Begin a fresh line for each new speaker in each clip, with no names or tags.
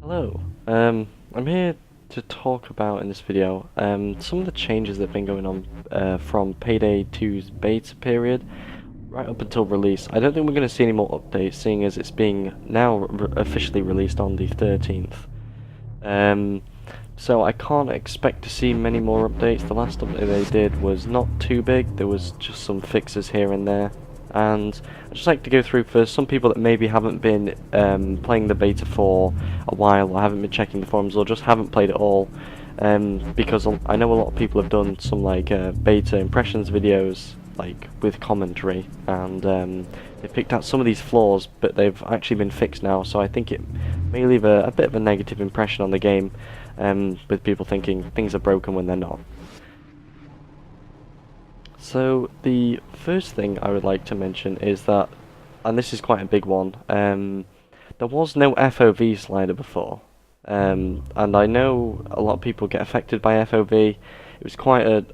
Hello, I'm here to talk about in this video some of the changes that have been going on from Payday 2's beta period right up until release. I don't think we're going to see any more updates, seeing as it's being now officially released on the 13th. So I can't expect to see many more updates. The last update they did was not too big, there was just some fixes here and there. And I'd just like to go through for some people that maybe haven't been playing the beta for a while, or haven't been checking the forums, or just haven't played it all, because I know a lot of people have done some beta impressions videos like with commentary, and they picked out some of these flaws, but they've actually been fixed now, so I think it may leave a bit of a negative impression on the game, with people thinking things are broken when they're not. So the first thing I would like to mention is that, and this is quite a big one, there was no FOV slider before, and I know a lot of people get affected by FOV. It was quite a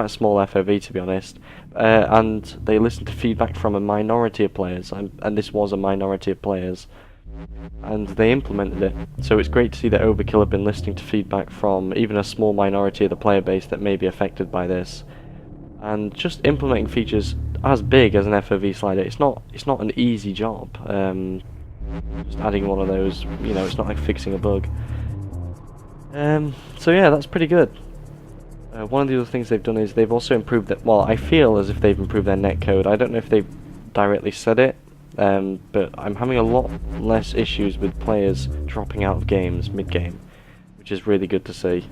small FOV, to be honest, and they listened to feedback from a minority of players, and this was a minority of players, and they implemented it. So it's great to see that Overkill have been listening to feedback from even a small minority of the player base that may be affected by this. And just implementing features as big as an FOV slider, it's not an easy job. Just adding one of those, it's not like fixing a bug. So yeah, that's pretty good. One of the other things they've done is they've also improved that. Well, I feel as if they've improved their netcode. I don't know if they've directly said it, but I'm having a lot less issues with players dropping out of games mid-game, which is really good to see.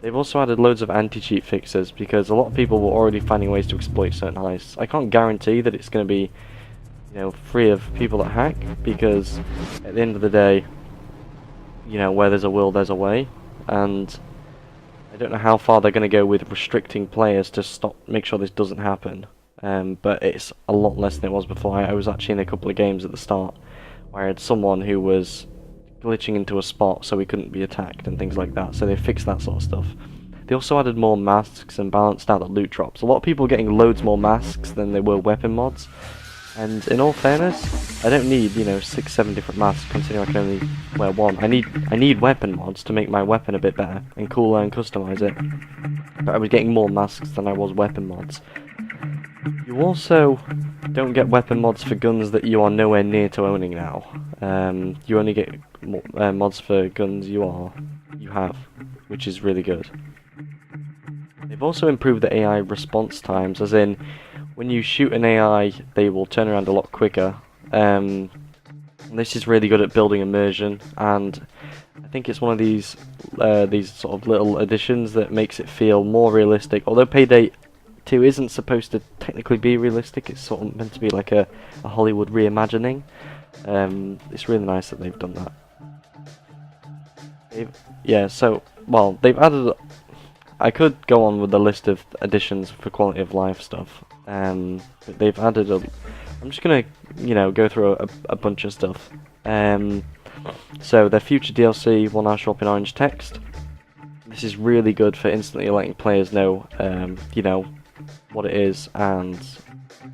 They've also added loads of anti-cheat fixes, because a lot of people were already finding ways to exploit certain heists. I can't guarantee that it's going to be, free of people that hack, because at the end of the day, where there's a will, there's a way, and I don't know how far they're going to go with restricting players to make sure this doesn't happen. But it's a lot less than it was before. I was actually in a couple of games at the start where I had someone who was glitching into a spot so he couldn't be attacked and things like that, so they fixed that sort of stuff. They also added more masks and balanced out the loot drops. A lot of people are getting loads more masks than they were weapon mods, and in all fairness, I don't need 6-7 different masks, considering I can only wear one. I need weapon mods to make my weapon a bit better and cooler and customize it, but I was getting more masks than I was weapon mods. You also don't get weapon mods for guns that you are nowhere near to owning now. You only get mods for guns you have, which is really good. They've also improved the AI response times, as in, when you shoot an AI, they will turn around a lot quicker. This is really good at building immersion, and I think it's one of these sort of little additions that makes it feel more realistic. Although Payday 2 isn't supposed to technically be realistic, it's sort of meant to be like a Hollywood reimagining. It's really nice that they've done that. They've added. I could go on with the list of additions for quality of life stuff, but they've added I'm just gonna, go through a bunch of stuff. So their future DLC will now show up in orange text. This is really good for instantly letting players know, what it is and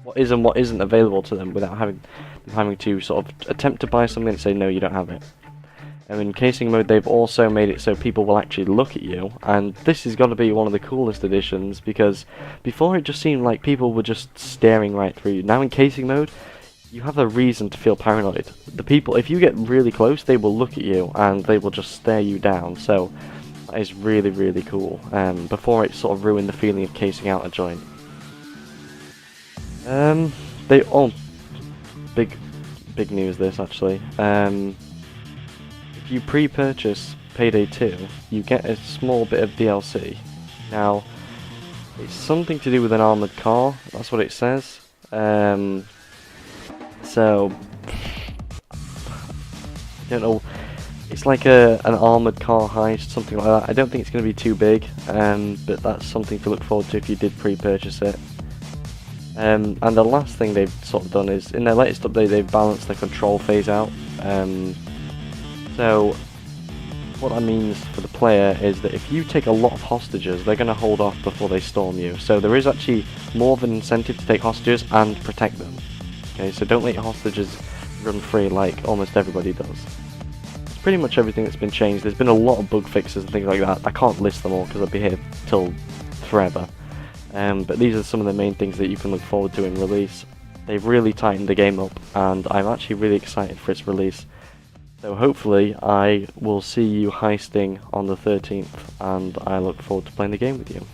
what isn't available to them, without having to sort of attempt to buy something and say no, you don't have it. And in casing mode, they've also made it so people will actually look at you, and this is going to be one of the coolest additions, because before it just seemed like people were just staring right through you. Now in casing mode, you have a reason to feel paranoid. The people, if you get really close, they will look at you and they will just stare you down. So that is really, really cool. Before it sort of ruined the feeling of casing out a joint. Big news this actually. If you pre-purchase Payday 2, you get a small bit of DLC. Now, it's something to do with an armoured car, that's what it says. So, I don't know, it's like an armoured car heist, something like that. I don't think it's going to be too big, but that's something to look forward to if you did pre-purchase it. And the last thing they've sort of done is, in their latest update, they've balanced the control phase out. So, what that means for the player is that if you take a lot of hostages, they're going to hold off before they storm you. So there is actually more of an incentive to take hostages and protect them. Okay, so don't let your hostages run free like almost everybody does. pretty much everything that's been changed. There's been a lot of bug fixes and things like that. I can't list them all because I'll be here till forever. But these are some of the main things that you can look forward to in release. They've really tightened the game up, and I'm actually really excited for its release. So hopefully I will see you heisting on the 13th, and I look forward to playing the game with you.